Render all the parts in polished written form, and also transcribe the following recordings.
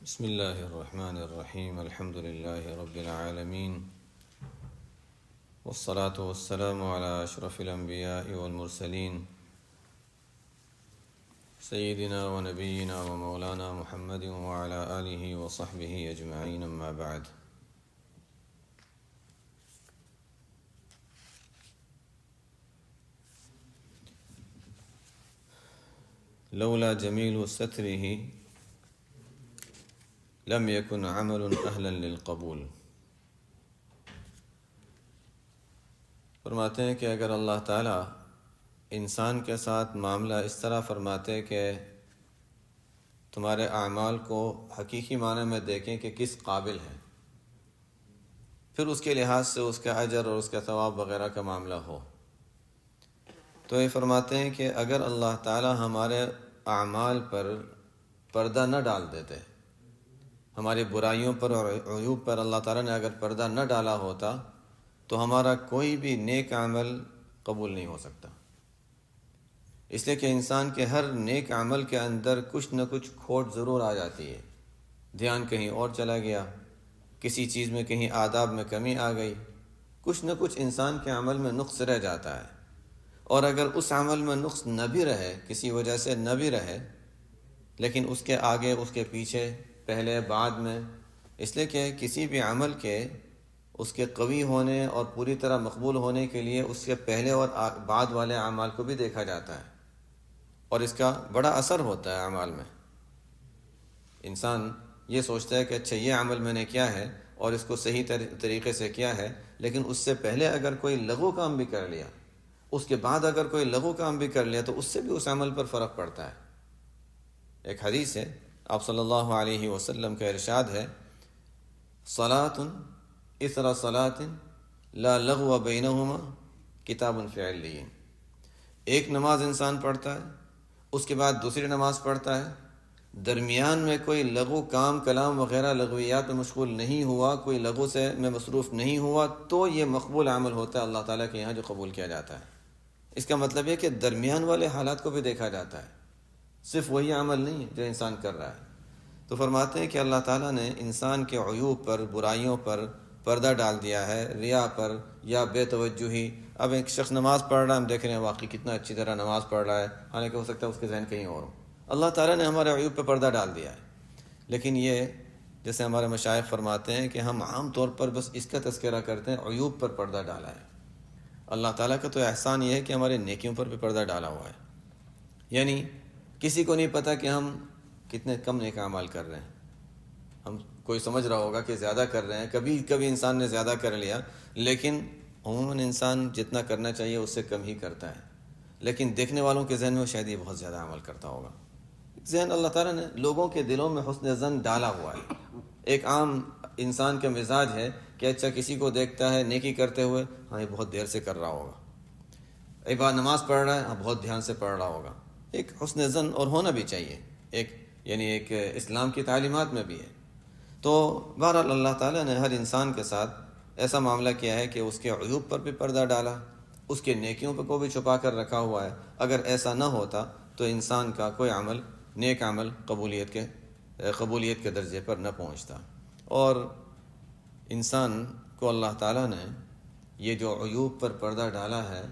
بسم اللہ الرحمن الرحیم الحمد للہ رب العالمین والصلاة والسلام علی اشرف الانبیاء والمرسلین سیدنا و نبینا و مولانا محمد وعلی آلہ وصحبہ اجمعین اما بعد. لولا جمیل سترہ لم یکن عمل اہلا للقبول. فرماتے ہیں کہ اگر اللہ تعالیٰ انسان کے ساتھ معاملہ اس طرح فرماتے کہ تمہارے اعمال کو حقیقی معنی میں دیکھیں کہ کس قابل ہے، پھر اس کے لحاظ سے اس کا اجر اور اس کا ثواب وغیرہ کا معاملہ ہو، تو یہ فرماتے ہیں کہ اگر اللہ تعالیٰ ہمارے اعمال پر پردہ نہ ڈال دیتے، ہماری برائیوں پر اور عیوب پر اللہ تعالیٰ نے اگر پردہ نہ ڈالا ہوتا تو ہمارا کوئی بھی نیک عمل قبول نہیں ہو سکتا. اس لیے کہ انسان کے ہر نیک عمل کے اندر کچھ نہ کچھ کھوٹ ضرور آ جاتی ہے. دھیان کہیں اور چلا گیا، کسی چیز میں کہیں آداب میں کمی آ گئی، کچھ نہ کچھ انسان کے عمل میں نقص رہ جاتا ہے. اور اگر اس عمل میں نقص نہ بھی رہے، کسی وجہ سے نہ بھی رہے، لیکن اس کے آگے اس کے پیچھے پہلے بعد میں، اس لیے کہ کسی بھی عمل کے اس کے قوی ہونے اور پوری طرح مقبول ہونے کے لیے اس کے پہلے اور بعد والے اعمال کو بھی دیکھا جاتا ہے، اور اس کا بڑا اثر ہوتا ہے اعمال میں. انسان یہ سوچتا ہے کہ اچھا یہ عمل میں نے کیا ہے اور اس کو صحیح طریقے سے کیا ہے، لیکن اس سے پہلے اگر کوئی لغو کام بھی کر لیا، اس کے بعد اگر کوئی لغو کام بھی کر لیا، تو اس سے بھی اس عمل پر فرق پڑتا ہے. ایک حدیث ہے، آپ صلی اللہ علیہ وسلم کا ارشاد ہے، صلاۃ اثر صلاۃ لا لغو بینہما کتاب فی علیین. ایک نماز انسان پڑھتا ہے، اس کے بعد دوسری نماز پڑھتا ہے، درمیان میں کوئی لغو کام کلام وغیرہ لغویات میں مشغول نہیں ہوا، کوئی لغو سے میں مصروف نہیں ہوا، تو یہ مقبول عمل ہوتا ہے اللہ تعالیٰ کے یہاں جو قبول کیا جاتا ہے. اس کا مطلب ہے کہ درمیان والے حالات کو بھی دیکھا جاتا ہے، صرف وہی عمل نہیں ہے جو انسان کر رہا ہے. تو فرماتے ہیں کہ اللہ تعالیٰ نے انسان کے عیوب پر، برائیوں پر پردہ ڈال دیا ہے، ریا پر یا بے توجہی. اب ایک شخص نماز پڑھ رہا ہے، ہم دیکھ رہے ہیں واقعی کتنا اچھی طرح نماز پڑھ رہا ہے، حالانکہ ہو سکتا ہے اس کے ذہن کہیں اور ہو. اللہ تعالیٰ نے ہمارے عیوب پہ پردہ ڈال دیا ہے. لیکن یہ جیسے ہمارے مشائخ فرماتے ہیں کہ ہم عام طور پر بس اس کا تذکرہ کرتے ہیں، عیوب پر پردہ ڈالا ہے. اللہ تعالیٰ کا تو احسان یہ ہے کہ ہمارے نیکیوں پر بھی پردہ ڈالا ہوا ہے. یعنی کسی کو نہیں پتہ کہ ہم کتنے کم نیک اعمال کر رہے ہیں. ہم کوئی سمجھ رہا ہوگا کہ زیادہ کر رہے ہیں، کبھی انسان نے زیادہ کر لیا، لیکن عموماً انسان جتنا کرنا چاہیے اس سے کم ہی کرتا ہے. لیکن دیکھنے والوں کے ذہن میں شاید یہ بہت زیادہ عمل کرتا ہوگا. ذہن اللہ تعالیٰ نے لوگوں کے دلوں میں حسن ظن ڈالا ہوا ہے. ایک عام انسان کا مزاج ہے کہ اچھا کسی کو دیکھتا ہے نیکی کرتے ہوئے، ہاں یہ بہت دیر سے کر رہا ہوگا، ایک بار نماز پڑھ رہا ہے، ہاں بہت دھیان سے پڑھ رہا ہوگا. ایک حسن ظن اور ہونا بھی چاہیے، ایک اسلام کی تعلیمات میں بھی ہے. تو بہرحال اللہ تعالیٰ نے ہر انسان کے ساتھ ایسا معاملہ کیا ہے کہ اس کے عیوب پر بھی پردہ ڈالا، اس کے نیکیوں پر کو بھی چھپا کر رکھا ہوا ہے. اگر ایسا نہ ہوتا تو انسان کا کوئی عمل، نیک عمل قبولیت کے درجے پر نہ پہنچتا. اور انسان کو اللہ تعالیٰ نے یہ جو عیوب پر پردہ ڈالا ہے،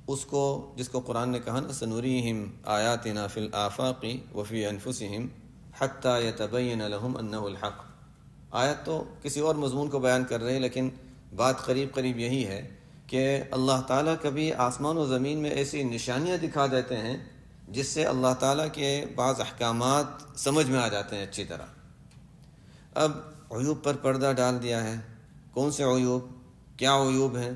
اس کو جس کو قرآن نے کہا نا، سنوریہم آیاتنا فی الآفاق وفی انفسہم حتی یتبین لہم انہ الحق. آیت تو کسی اور مضمون کو بیان کر رہے ہیں، لیکن بات قریب یہی ہے کہ اللہ تعالیٰ کبھی آسمان و زمین میں ایسی نشانیاں دکھا دیتے ہیں جس سے اللہ تعالیٰ کے بعض احکامات سمجھ میں آ جاتے ہیں اچھی طرح. اب عیوب پر پردہ ڈال دیا ہے. کون سے عیوب، کیا عیوب ہیں؟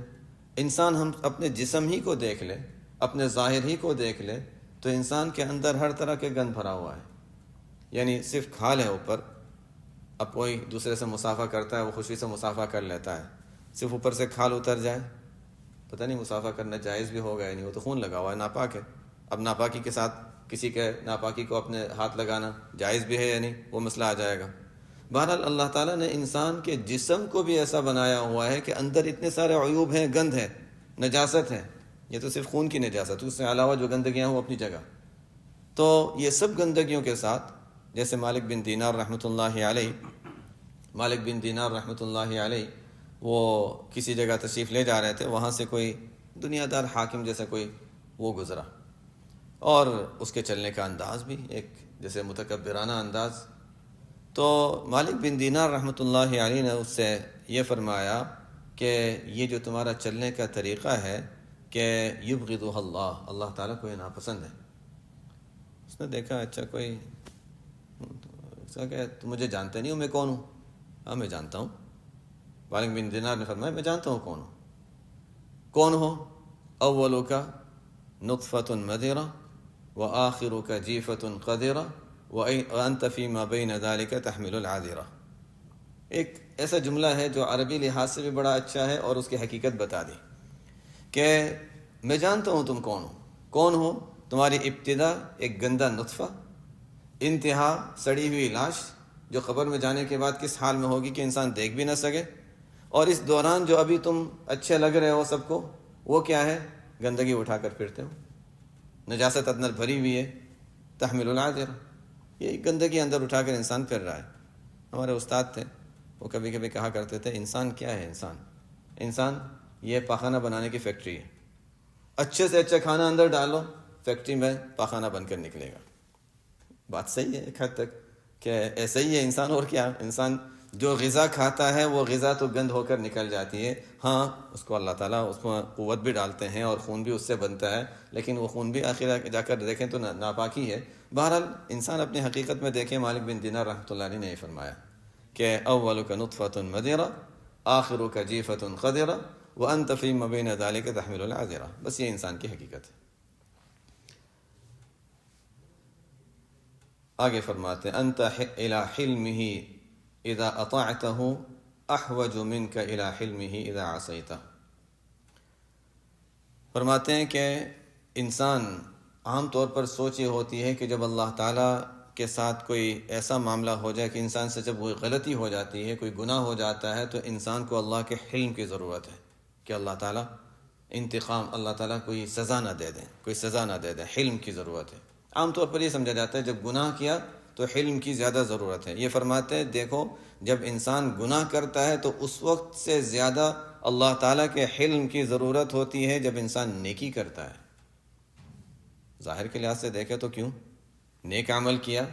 انسان ہم اپنے جسم ہی کو دیکھ لے، اپنے ظاہر ہی کو دیکھ لے، تو انسان کے اندر ہر طرح کے گند بھرا ہوا ہے. یعنی صرف کھال ہے اوپر. اب کوئی دوسرے سے مصافحہ کرتا ہے، وہ خوشی سے مصافحہ کر لیتا ہے، صرف اوپر سے کھال اتر جائے، پتہ نہیں مصافحہ کرنا جائز بھی ہوگا یا نہیں، وہ تو خون لگا ہوا ہے، ناپاک ہے. اب ناپاکی کے ساتھ کسی کے ناپاکی کو اپنے ہاتھ لگانا جائز بھی ہے یا نہیں، وہ مسئلہ آ جائے گا. بہرحال اللہ تعالیٰ نے انسان کے جسم کو بھی ایسا بنایا ہوا ہے کہ اندر اتنے سارے عیوب ہیں، گند ہے، نجاست ہے. یہ تو صرف خون کی نجاست، اس سے علاوہ جو گندگیاں ہوں اپنی جگہ. تو یہ سب گندگیوں کے ساتھ جیسے مالک بن دینار رحمۃ اللہ علیہ وہ کسی جگہ تشریف لے جا رہے تھے، وہاں سے کوئی دنیا دار حاکم جیسا کوئی وہ گزرا، اور اس کے چلنے کا انداز بھی ایک جیسے متکبرانہ انداز. تو مالک بن دینار رحمۃ اللہ علیہ نے اس سے یہ فرمایا کہ یہ جو تمہارا چلنے کا طریقہ ہے کہ یبغضہ اللہ تعالیٰ کو یہ ناپسند ہے. اس نے دیکھا اچھا کوئی ایسا کہ تم مجھے جانتے نہیں ہو میں کون ہوں؟ ہاں میں جانتا ہوں. مالک بن دینار نے فرمایا میں جانتا ہوں کون ہو. اولک نطفۃ مدرہ وآخرک جیفۃ قدرہ وانت فیما بین ذلک تحمل العذرہ. ایک ایسا جملہ ہے جو عربی لحاظ سے بھی بڑا اچھا ہے اور اس کی حقیقت بتا دی کہ میں جانتا ہوں تم کون ہو. تمہاری ابتدا ایک گندا نطفہ، انتہا سڑی ہوئی لاش جو قبر میں جانے کے بعد کس حال میں ہوگی کہ انسان دیکھ بھی نہ سکے، اور اس دوران جو ابھی تم اچھے لگ رہے ہو سب کو، وہ کیا ہے؟ گندگی اٹھا کر پھرتے ہو، نجاست اندر بھری ہوئی ہے. تحمل العذرہ، یہ گندگی اندر اٹھا کر انسان پھر رہا ہے. ہمارے استاد تھے، وہ کبھی کبھی کہا کرتے تھے انسان کیا ہے؟ انسان یہ پاخانہ بنانے کی فیکٹری ہے. اچھے سے اچھا کھانا اندر ڈالو، فیکٹری میں پاخانہ بن کر نکلے گا. بات صحیح ہے ایک حد تک کہ ایسا ہی ہے انسان. اور کیا، انسان جو غذا کھاتا ہے وہ غذا تو گند ہو کر نکل جاتی ہے. ہاں اس کو اللہ تعالیٰ اس کو قوت بھی ڈالتے ہیں اور خون بھی اس سے بنتا ہے، لیکن وہ خون بھی آخر جا کر دیکھیں تو ناپاکی ہے. بہرحال انسان اپنی حقیقت میں دیکھیں، مالک بن دینار رحمۃ اللہ علیہ نے یہ فرمایا کہ اولک نطفۃ مدرہ آخرک جیفۃ قدرہ وانت فیما بین ذلک تحمل العذرہ. بس یہ انسان کی حقیقت ہے. آگے فرماتے ہیں انت الی حلمہ اذا اطعتہ احوج منک الی حلمہ اذا عصیتہ. فرماتے ہیں کہ انسان عام طور پر سوچ یہ ہوتی ہے کہ جب اللہ تعالیٰ کے ساتھ کوئی ایسا معاملہ ہو جائے کہ انسان سے جب کوئی غلطی ہو جاتی ہے، کوئی گناہ ہو جاتا ہے، تو انسان کو اللہ کے حلم کی ضرورت ہے کہ اللہ تعالیٰ انتقام، اللہ تعالیٰ کوئی سزا نہ دے دیں. حلم کی ضرورت ہے. عام طور پر یہ سمجھا جاتا ہے جب گناہ کیا تو حلم کی زیادہ ضرورت ہے. یہ فرماتے ہیں دیکھو جب انسان گناہ کرتا ہے تو اس وقت سے زیادہ اللہ تعالیٰ کے حلم کی ضرورت ہوتی ہے جب انسان نیکی کرتا ہے. ظاہر کے لحاظ سے دیکھے تو کیوں؟ نیک عمل کیا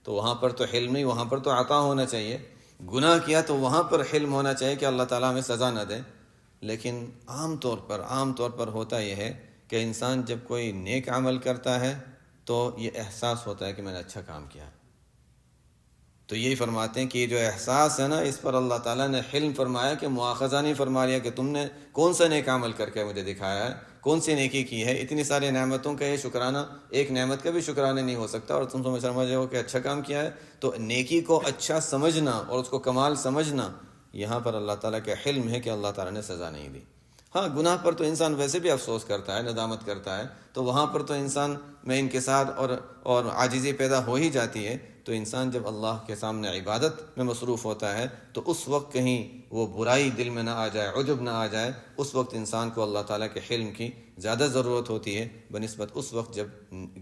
تو وہاں پر تو حلم نہیں، وہاں پر تو عطا ہونا چاہیے. گناہ کیا تو وہاں پر حلم ہونا چاہیے کہ اللہ تعالیٰ ہمیں سزا نہ دے. لیکن عام طور پر ہوتا یہ ہے کہ انسان جب کوئی نیک عمل کرتا ہے تو یہ احساس ہوتا ہے کہ میں نے اچھا کام کیا. تو یہی فرماتے ہیں کہ یہ جو احساس ہے نا، اس پر اللہ تعالیٰ نے حلم فرمایا کہ مواخذہ نہیں فرما لیا کہ تم نے کون سا نیک عمل کر کے مجھے دکھایا ہے، کون سی نیکی کی ہے. اتنی ساری نعمتوں کا یہ شکرانہ، ایک نعمت کا بھی شکرانہ نہیں ہو سکتا، اور تم سمجھ ہو کہ اچھا کام کیا ہے. تو نیکی کو اچھا سمجھنا اور اس کو کمال سمجھنا، یہاں پر اللہ تعالیٰ کا حلم ہے کہ اللہ تعالیٰ نے سزا نہیں دی. ہاں گناہ پر تو انسان ویسے بھی افسوس کرتا ہے، ندامت کرتا ہے، تو وہاں پر تو انسان میں انکسار اور عاجزی پیدا ہو ہی جاتی ہے. تو انسان جب اللہ کے سامنے عبادت میں مصروف ہوتا ہے تو اس وقت کہیں وہ برائی دل میں نہ آ جائے، عجب نہ آ جائے. اس وقت انسان کو اللہ تعالیٰ کے حلم کی زیادہ ضرورت ہوتی ہے بنسبت اس وقت جب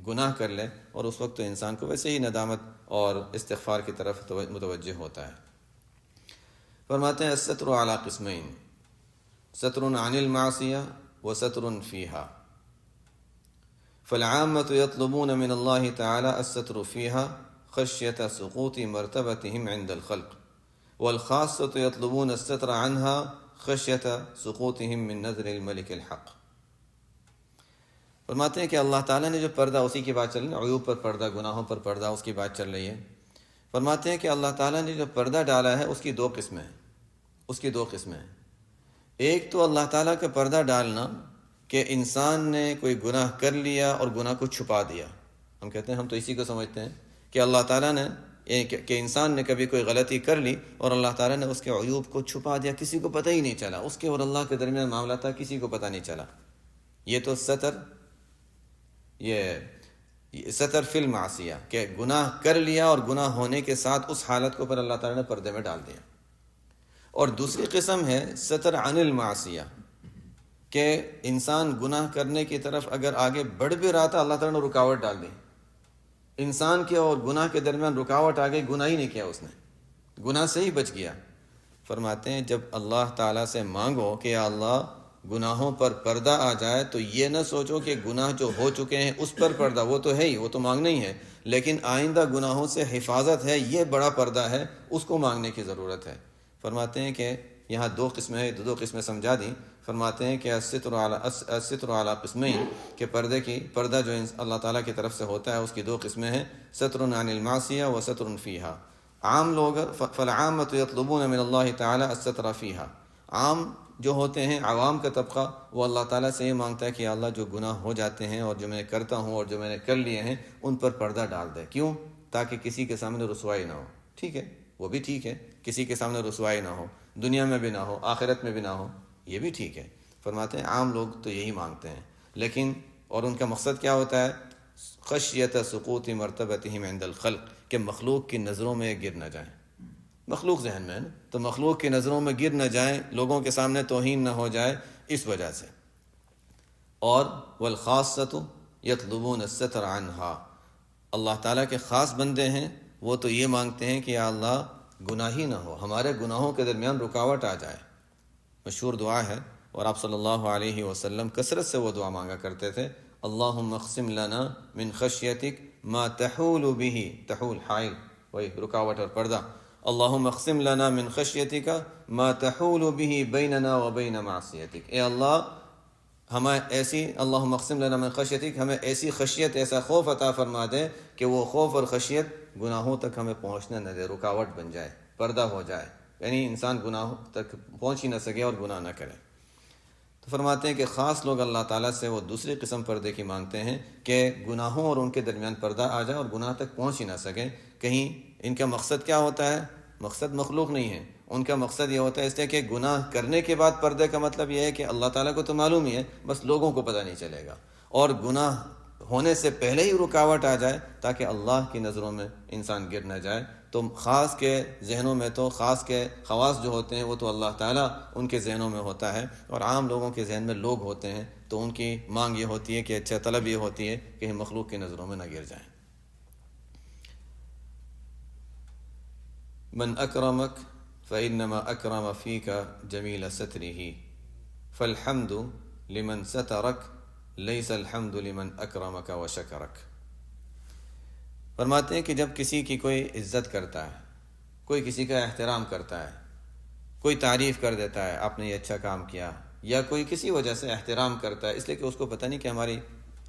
گناہ کر لے، اور اس وقت تو انسان کو ویسے ہی ندامت اور استغفار کی طرف متوجہ ہوتا ہے. فرماتے ہیں الستر علی قسمین، ستر عن المعصیہ وستر فیہا. فالعامة يطلبون من الله تعالى الستر فيها خشية سقوط مرتبتهم عند الخلق، والخاصة يطلبون الستر عنها خشية سقوطهم من نظر الملك الحق. فرماتے ہیں کہ اللہ تعالیٰ نے جو پردہ، اسی کی بات چل رہی ہے، عیوب پر پردہ، گناہوں پر پردہ، اس کی بات چل رہی ہے. فرماتے ہیں کہ اللہ تعالیٰ نے جو پردہ ڈالا ہے اس کی دو قسمیں ہیں. ایک تو اللہ تعالیٰ کا پردہ ڈالنا کہ انسان نے کوئی گناہ کر لیا اور گناہ کو چھپا دیا. ہم کہتے ہیں، ہم تو اسی کو سمجھتے ہیں کہ اللہ تعالیٰ نے کہ انسان نے کبھی کوئی غلطی کر لی اور اللہ تعالیٰ نے اس کے عیوب کو چھپا دیا، کسی کو پتہ ہی نہیں چلا، اس کے اور اللہ کے درمیان معاملہ تھا، کسی کو پتہ نہیں چلا. یہ تو ستر فی المعصیہ کہ گناہ کر لیا اور گناہ ہونے کے ساتھ اس حالت کو پر اللہ تعالیٰ نے پردے میں ڈال دیا. اور دوسری قسم ہے ستر عن المعصیہ کہ انسان گناہ کرنے کی طرف اگر آگے بڑھ بھی رہا تھا، اللہ تعالیٰ نے رکاوٹ ڈال دی انسان کے اور گناہ کے درمیان رکاوٹ آ گئی، گناہ ہی نہیں کیا اس نے، گناہ سے ہی بچ گیا۔ فرماتے ہیں جب اللہ تعالیٰ سے مانگو کہ یا اللہ گناہوں پر پردہ آ جائے، تو یہ نہ سوچو کہ گناہ جو ہو چکے ہیں اس پر پردہ، وہ تو ہے ہی، وہ تو مانگنا ہی ہے، لیکن آئندہ گناہوں سے حفاظت ہے، یہ بڑا پردہ ہے، اس کو مانگنے کی ضرورت ہے۔ فرماتے ہیں کہ یہاں دو قسمیں ہیں، دو قسمیں سمجھا دیں۔ فرماتے ہیں کہ الستر علی قسمین، کہ پردہ جو اللہ تعالیٰ کی طرف سے ہوتا ہے اس کی دو قسمیں ہیں، ستر عن المعصیہ و ستر فیہا۔ عام لوگ فالعامۃ یطلبون من اللہ تعالیٰ الستر فیہا، عام جو ہوتے ہیں عوام کا طبقہ، وہ اللہ تعالیٰ سے یہ مانگتا ہے کہ یا اللہ جو گناہ ہو جاتے ہیں اور جو میں کرتا ہوں اور جو میں نے کر لیے ہیں ان پر پردہ ڈال دے۔ کیوں؟ تاکہ کسی کے سامنے رسوائی نہ ہو۔ ٹھیک ہے، وہ بھی ٹھیک ہے، کسی کے سامنے رسوائی نہ ہو، دنیا میں بھی نہ ہو، آخرت میں بھی نہ ہو، یہ بھی ٹھیک ہے۔ فرماتے ہیں عام لوگ تو یہی مانگتے ہیں، لیکن اور ان کا مقصد کیا ہوتا ہے؟ خشیت سقوط مرتبتہم عند الخلق، کہ مخلوق کی نظروں میں گر نہ جائیں۔ مخلوق ذہن میں ہے نا، تو مخلوق کی نظروں میں گر نہ جائیں، لوگوں کے سامنے توہین نہ ہو جائے، اس وجہ سے۔ اور والخاصۃ یطلبون الستر عنہا، اللہ تعالیٰ کے خاص بندے ہیں، وہ تو یہ مانگتے ہیں کہ یا اللہ گناہ ہی نہ ہو، ہمارے گناہوں کے درمیان رکاوٹ آ جائے۔ مشہور دعا ہے، اور آپ صلی اللہ علیہ وسلم کثرت سے وہ دعا مانگا کرتے تھے، اللہم اقسم لنا من خشیتک ما تحول به، تحول حائل، وہی رکاوٹ اور پردہ، اللہم اقسم لنا من خشیتک ما تحول به بیننا وبین معصیتک، اے اللہ ہمیں ایسی، اللہم اقسم لنا من خشیتک، ہمیں ایسی خشیت، ایسا خوف عطا فرما دے کہ وہ خوف اور خشیت گناہوں تک ہمیں پہنچنے نہ دے، رکاوٹ بن جائے، پردہ ہو جائے، یعنی انسان گناہوں تک پہنچ ہی نہ سکے اور گناہ نہ کرے۔ تو فرماتے ہیں کہ خاص لوگ اللہ تعالیٰ سے وہ دوسری قسم پردے کی مانگتے ہیں کہ گناہوں اور ان کے درمیان پردہ آ جائے اور گناہ تک پہنچ ہی نہ سکے۔ کہیں ان کا مقصد کیا ہوتا ہے؟ مقصد مخلوق نہیں ہے، ان کا مقصد یہ ہوتا ہے اس لیے کہ گناہ کرنے کے بعد پردے کا مطلب یہ ہے کہ اللہ تعالیٰ کو تو معلوم ہی ہے، بس لوگوں کو پتہ نہیں چلے گا، اور گناہ ہونے سے پہلے ہی رکاوٹ آ جائے تاکہ اللہ کی نظروں میں انسان گر نہ جائے۔ تو خاص کے ذہنوں میں تو خاص کے خواص جو ہوتے ہیں وہ تو اللہ تعالیٰ ان کے ذہنوں میں ہوتا ہے، اور عام لوگوں کے ذہن میں لوگ ہوتے ہیں، تو ان کی مانگ یہ ہوتی ہے کہ اچھا طلب یہ ہوتی ہے کہ مخلوق کی نظروں میں نہ گر جائیں۔ من اکرمک فانما اکرم فیک جمیل سترہ فالحمد لمن سترک لیس الحمد لمن اکرمک وشکرک۔ فرماتے ہیں کہ جب کسی کی کوئی عزت کرتا ہے، کوئی کسی کا احترام کرتا ہے، کوئی تعریف کر دیتا ہے آپ نے یہ اچھا کام کیا، یا کوئی کسی وجہ سے احترام کرتا ہے اس لیے کہ اس کو پتہ نہیں کہ ہماری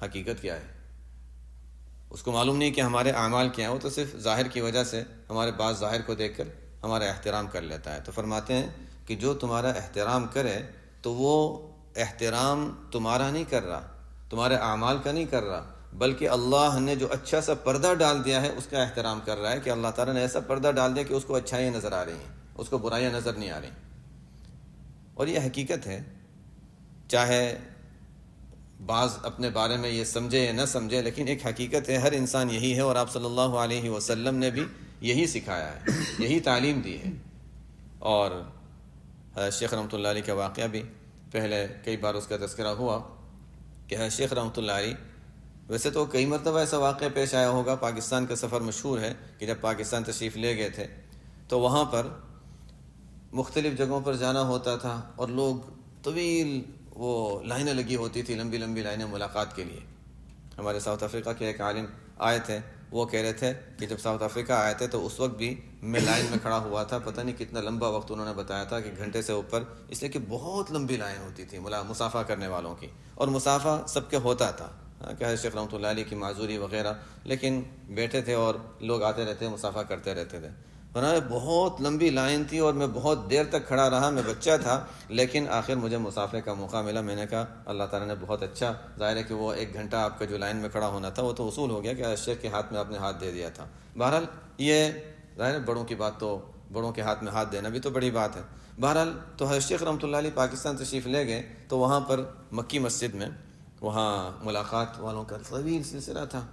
حقیقت کیا ہے، اس کو معلوم نہیں کہ ہمارے اعمال کیا ہیں، وہ تو صرف ظاہر کی وجہ سے ہمارے بعض ظاہر کو دیکھ کر ہمارا احترام کر لیتا ہے۔ تو فرماتے ہیں کہ جو تمہارا احترام کرے تو وہ احترام تمہارا نہیں کر رہا، تمہارے اعمال کا نہیں کر رہا، بلکہ اللہ نے جو اچھا سا پردہ ڈال دیا ہے اس کا احترام کر رہا ہے، کہ اللہ تعالیٰ نے ایسا پردہ ڈال دیا کہ اس کو اچھائیاں نظر آ رہی ہیں، اس کو برائیاں نظر نہیں آ رہی۔ اور یہ حقیقت ہے، چاہے بعض اپنے بارے میں یہ سمجھے یا نہ سمجھے، لیکن ایک حقیقت ہے، ہر انسان یہی ہے، اور آپ صلی اللہ علیہ وسلم نے بھی یہی سکھایا ہے، یہی تعلیم دی ہے۔ اور شیخ رحمۃ اللہ علیہ کا واقعہ بھی پہلے کئی بار اس کا تذکرہ ہوا کہ شیخ رحمۃ اللہ علیہ، ویسے تو کئی مرتبہ ایسا واقعہ پیش آیا ہوگا، پاکستان کا سفر مشہور ہے کہ جب پاکستان تشریف لے گئے تھے تو وہاں پر مختلف جگہوں پر جانا ہوتا تھا، اور لوگ طویل وہ لائنیں لگی ہوتی تھی، لمبی لمبی لائنیں ملاقات کے لیے۔ ہمارے ساؤتھ افریقہ کے ایک عالم آئے تھے، وہ کہہ رہے تھے کہ جب ساؤتھ افریقہ آئے تھے تو اس وقت بھی میں لائن میں کھڑا ہوا تھا، پتہ نہیں کتنا لمبا وقت انہوں نے بتایا تھا کہ گھنٹے سے اوپر، اس لیے کہ بہت لمبی لائن ہوتی تھی مصافحہ کرنے والوں کی، اور مصافحہ سب کے ہوتا تھا، کہ شیخ رحمۃ اللہ علیہ کی معذوری وغیرہ، لیکن بیٹھے تھے اور لوگ آتے رہتے، مصافحہ کرتے رہتے تھے۔ بہت لمبی لائن تھی اور میں بہت دیر تک کھڑا رہا، میں بچہ تھا، لیکن آخر مجھے مسافرے کا موقع ملا۔ میں نے کہا اللہ تعالیٰ نے بہت اچھا، ظاہر ہے کہ وہ 1 گھنٹہ آپ کا جو لائن میں کھڑا ہونا تھا وہ تو وصول ہو گیا کہ شیخ کے ہاتھ میں آپ نے ہاتھ دے دیا تھا۔ بہرحال یہ ظاہر ہے بڑوں کی بات، تو بڑوں کے ہاتھ میں ہاتھ دینا بھی تو بڑی بات ہے۔ بہرحال تو حضرت شیخ رحمۃ اللہ علیہ پاکستان تشریف لے گئے تو وہاں پر مکی مسجد میں وہاں ملاقات والوں کا طویل سلسلہ تھا،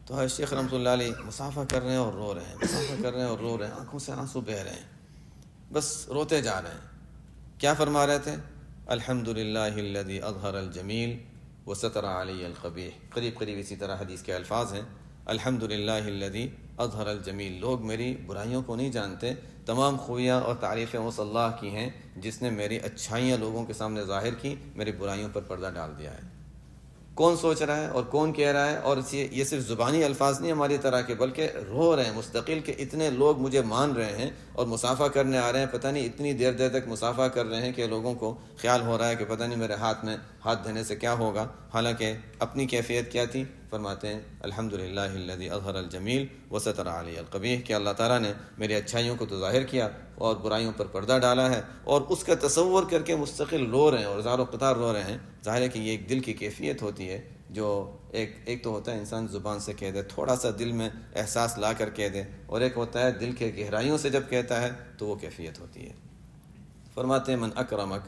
تو حضرت شیخ رحمۃ اللہ علیہ مصافحہ کر رہے ہیں اور رو رہے ہیں، مصافحہ کر رہے ہیں اور رو رہے ہیں، آنکھوں سے آنسو بہہ رہے ہیں، بس روتے جا رہے ہیں۔ کیا فرما رہے تھے؟ الحمد للہ الذی اظہر الجمیل وستر علی القبیح، قریب قریب اسی طرح حدیث کے الفاظ ہیں۔ الحمدللہ الذی اظہر الجمیل، لوگ میری برائیوں کو نہیں جانتے، تمام خوبیاں اور تعریفیں اس اللہ کی ہیں جس نے میری اچھائیاں لوگوں کے سامنے ظاہر کی، میری برائیوں پر پردہ ڈال دیا ہے۔ کون سوچ رہا ہے اور کون کہہ رہا ہے؟ اور یہ صرف زبانی الفاظ نہیں ہماری طرح کے، بلکہ رو رہے ہیں مستقل کہ اتنے لوگ مجھے مان رہے ہیں اور مصافحہ کرنے آ رہے ہیں، پتہ نہیں اتنی دیر تک مصافحہ کر رہے ہیں کہ لوگوں کو خیال ہو رہا ہے کہ پتہ نہیں میرے ہاتھ میں ہاتھ دینے سے کیا ہوگا، حالانکہ اپنی کیفیت کیا تھی؟ فرماتے ہیں الحمدللہ الذی اظہر الجمیل وستر علی القبیح، کہ اللہ تعالیٰ نے میری اچھائیوں کو تو ظاہر کیا اور برائیوں پر پردہ ڈالا ہے، اور اس کا تصور کر کے مستقل رو رہے ہیں اور زار و قطار رو رہے ہیں۔ ظاہر ہے کہ یہ ایک دل کی کیفیت ہوتی ہے، جو ایک تو ہوتا ہے انسان زبان سے کہہ دے، تھوڑا سا دل میں احساس لا کر کہہ دے، اور ایک ہوتا ہے دل کے گہرائیوں سے جب کہتا ہے تو وہ کیفیت ہوتی ہے۔ فرماتے ہیں من اکرمک،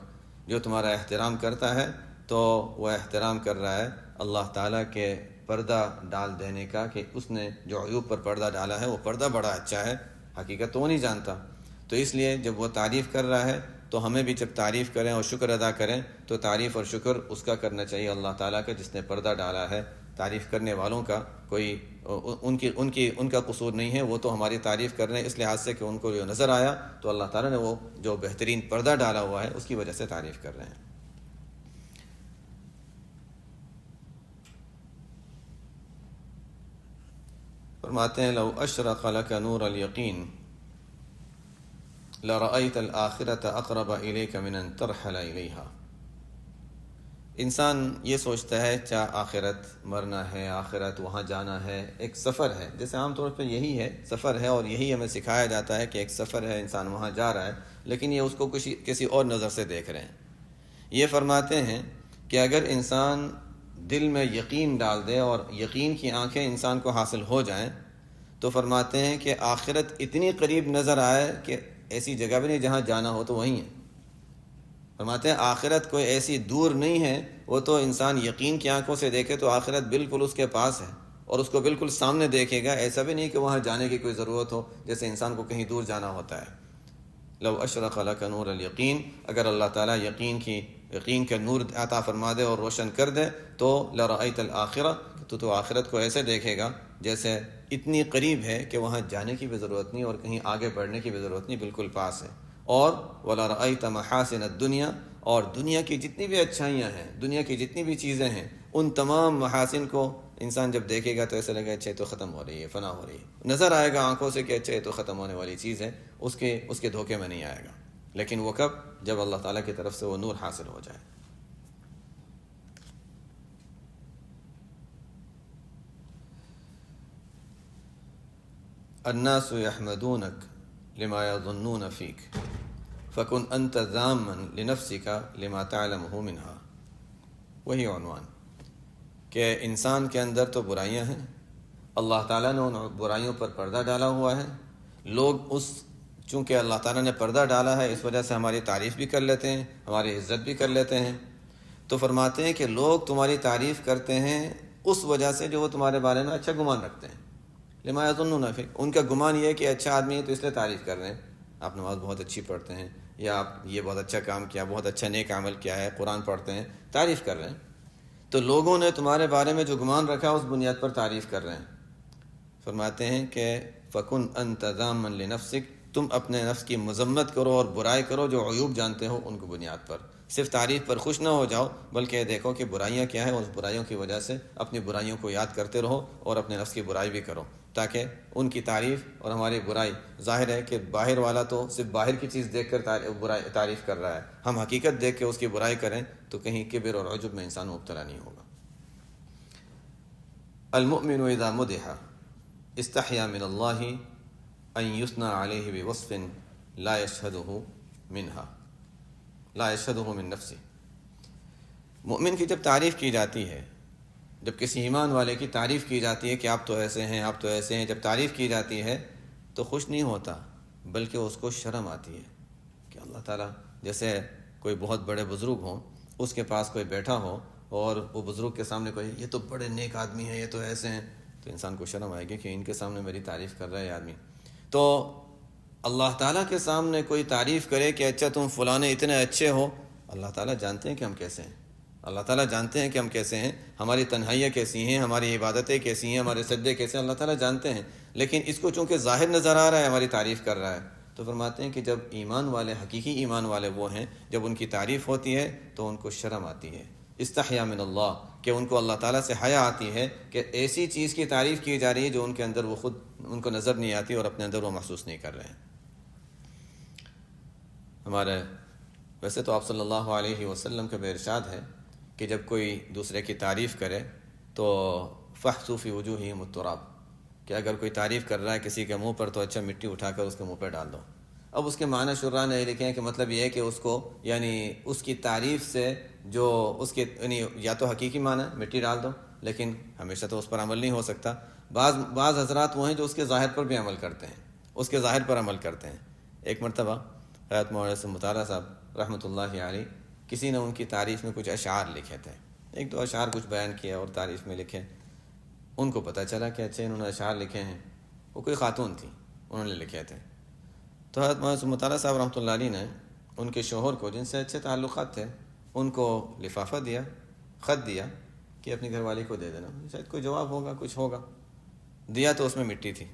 جو تمہارا احترام کرتا ہے تو وہ احترام کر رہا ہے اللہ تعالیٰ کے پردہ ڈال دینے کا، کہ اس نے جو عیوب پر پردہ ڈالا ہے وہ پردہ بڑا اچھا ہے، حقیقت تو وہ نہیں جانتا۔ تو اس لیے جب وہ تعریف کر رہا ہے تو ہمیں بھی جب تعریف کریں اور شکر ادا کریں تو تعریف اور شکر اس کا کرنا چاہیے، اللہ تعالیٰ کا جس نے پردہ ڈالا ہے۔ تعریف کرنے والوں کا کوئی ان کا قصور نہیں ہے، وہ تو ہماری تعریف کر رہے ہیں اس لحاظ سے کہ ان کو جو نظر آیا تو اللہ تعالیٰ نے وہ جو بہترین پردہ ڈالا ہوا ہے اس کی وجہ سے تعریف کر رہے ہیں۔ فرماتے ہیں لو اشرق لک نور الیقین لرأیت الآخرۃ اقرب الیک من ان ترحل الیہا۔ انسان یہ سوچتا ہے چاہے آخرت مرنا ہے، آخرت وہاں جانا ہے، ایک سفر ہے، جیسے عام طور پہ یہی ہے سفر ہے، اور یہی ہمیں سکھایا جاتا ہے کہ ایک سفر ہے، انسان وہاں جا رہا ہے، لیکن یہ اس کو کسی اور نظر سے دیکھ رہے ہیں۔ یہ فرماتے ہیں کہ اگر انسان دل میں یقین ڈال دے اور یقین کی آنکھیں انسان کو حاصل ہو جائیں تو فرماتے ہیں کہ آخرت اتنی قریب نظر آئے کہ ایسی جگہ بھی نہیں جہاں جانا ہو تو وہیں ہے۔ فرماتے ہیں آخرت کوئی ایسی دور نہیں ہے، وہ تو انسان یقین کی آنکھوں سے دیکھے تو آخرت بالکل اس کے پاس ہے اور اس کو بالکل سامنے دیکھے گا، ایسا بھی نہیں کہ وہاں جانے کی کوئی ضرورت ہو جیسے انسان کو کہیں دور جانا ہوتا ہے۔ لو اشرق لک نور الیقین، اگر اللہ تعالیٰ یقین کے نور عطا فرما دے اور روشن کر دے تو لرأیت الآخرہ، تو آخرت کو ایسے دیکھے گا جیسے اتنی قریب ہے کہ وہاں جانے کی بھی ضرورت نہیں اور کہیں آگے بڑھنے کی بھی ضرورت نہیں، بالکل پاس ہے۔ اور وَلَرَأَيْتَ مَحَاسِنَ الدُّنْيَا، اور دنیا کی جتنی بھی اچھائیاں ہیں، دنیا کی جتنی بھی چیزیں ہیں، ان تمام محاسن کو انسان جب دیکھے گا تو ایسا لگے اچھا یہ تو ختم ہو رہی ہے، فنا ہو رہی ہے، نظر آئے گا آنکھوں سے کہ اچھا یہ تو ختم ہونے والی چیز ہے، اس کے دھوکے میں نہیں آئے گا۔ لیکن وہ کب؟ جب اللہ تعالیٰ کی طرف سے وہ نور حاصل ہو جائے۔ الناس يحمدونك لما يظنون فيك فكن انت ذاما لنفسك لما تعلمه منها۔ وہی عنوان کہ انسان کے اندر تو برائیاں ہیں، اللہ تعالیٰ نے ان برائیوں پر پردہ ڈالا ہوا ہے، لوگ چونکہ اللہ تعالیٰ نے پردہ ڈالا ہے اس وجہ سے ہماری تعریف بھی کر لیتے ہیں، ہماری عزت بھی کر لیتے ہیں۔ تو فرماتے ہیں کہ لوگ تمہاری تعریف کرتے ہیں اس وجہ سے جو وہ تمہارے بارے میں اچھا گمان رکھتے ہیں، لما یظنون فیک، ان کا گمان یہ ہے کہ اچھا آدمی ہے تو اس لیے تعریف کر رہے ہیں، آپ نماز بہت اچھی پڑھتے ہیں، یا آپ یہ بہت اچھا کام کیا، بہت اچھا نیک عمل کیا ہے، قرآن پڑھتے ہیں، تعریف کر رہے ہیں۔ تو لوگوں نے تمہارے بارے میں جو گمان رکھا اس بنیاد پر تعریف کر رہے ہیں۔ فرماتے ہیں کہ فَكُنْ أَنْتَ ذَامًا لِنَفْسِكَ، تم اپنے نفس کی مذمت کرو اور برائی کرو جو عیوب جانتے ہو ان کو بنیاد پر، صرف تعریف پر خوش نہ ہو جاؤ بلکہ دیکھو کہ برائیاں کیا ہیں، اور اس برائیوں کی وجہ سے اپنی برائیوں کو یاد کرتے رہو اور اپنے نفس کی برائی بھی کرو، تاکہ ان کی تعریف اور ہماری برائی، ظاہر ہے کہ باہر والا تو صرف باہر کی چیز دیکھ کر تعریف کر رہا ہے، ہم حقیقت دیکھ کے اس کی برائی کریں تو کہیں کبر اور عجب میں انسان مبتلا نہیں ہوگا۔ المؤمن اذا مدح استحیا من اللہ ان یثنى علیہ بوصف لا یشہدہ من نفسہ۔ مومن کی جب تعریف کی جاتی ہے، جب کسی ایمان والے کی تعریف کی جاتی ہے کہ آپ تو ایسے ہیں، آپ تو ایسے ہیں، جب تعریف کی جاتی ہے تو خوش نہیں ہوتا بلکہ اس کو شرم آتی ہے کہ اللہ تعالیٰ، جیسے کوئی بہت بڑے بزرگ ہوں، اس کے پاس کوئی بیٹھا ہو اور وہ بزرگ کے سامنے کوئی یہ تو بڑے نیک آدمی ہیں، یہ تو ایسے ہیں، تو انسان کو شرم آئے گی کہ ان کے سامنے میری تعریف کر رہا ہے آدمی۔ تو اللہ تعالیٰ کے سامنے کوئی تعریف کرے کہ اچھا تم فلانے اتنے اچھے ہو، اللہ تعالیٰ جانتے ہیں کہ ہم کیسے ہیں، اللہ تعالیٰ جانتے ہیں کہ ہم کیسے ہیں، ہماری تنہائیاں کیسی ہیں، ہماری عبادتیں کیسی ہیں، ہمارے سجدے کیسے ہیں، اللہ تعالیٰ جانتے ہیں. لیکن اس کو چونکہ ظاہر نظر آ رہا ہے، ہماری تعریف کر رہا ہے، تو فرماتے ہیں کہ جب ایمان والے، حقیقی ایمان والے وہ ہیں جب ان کی تعریف ہوتی ہے تو ان کو شرم آتی ہے، استحیا من اللہ، کہ ان کو اللہ تعالیٰ سے حیا آتی ہے کہ ایسی چیز کی تعریف کی جا رہی ہے جو ان کے اندر وہ خود ان کو نظر نہیں آتی اور اپنے اندر وہ محسوس نہیں کر رہے ہیں. ہمارے ویسے تو آپ صلی اللہ علیہ وسلم کا بھی ارشاد ہے کہ جب کوئی دوسرے کی تعریف کرے تو فحثوا فی وجوہہم التراب، کہ اگر کوئی تعریف کر رہا ہے کسی کے منہ پر تو اچھا مٹی اٹھا کر اس کے منہ پہ ڈال دو. اب اس کے معنی شرح نے لکھے ہیں کہ مطلب یہ ہے کہ اس کو یعنی اس کی تعریف سے جو اس کے یعنی یا تو حقیقی معنی مٹی ڈال دو، لیکن ہمیشہ تو اس پر عمل نہیں ہو سکتا. بعض حضرات وہ ہیں جو اس کے ظاہر پر بھی عمل کرتے ہیں، اس کے ظاہر پر عمل کرتے ہیں. ایک مرتبہ حضرت مولانا حسن مطالعہ صاحب رحمۃ اللہ علیہ، کسی نے ان کی تعریف میں کچھ اشعار لکھے تھے، ایک دو اشعار کچھ بیان کیا اور تعریف میں لکھے. ان کو پتہ چلا کہ اچھا انہوں نے اشعار لکھے ہیں، وہ کوئی خاتون تھی انہوں نے لکھے تھے. تو حضرت مولانا حسن مطالعہ صاحب رحمۃ اللہ علیہ نے ان کے شوہر کو، جن سے اچھے تعلقات تھے، ان کو لفافہ دیا، خط دیا کہ اپنی گھر والی کو دے دینا، شاید کوئی جواب ہوگا، کچھ ہوگا. دیا تو اس میں مٹی تھی.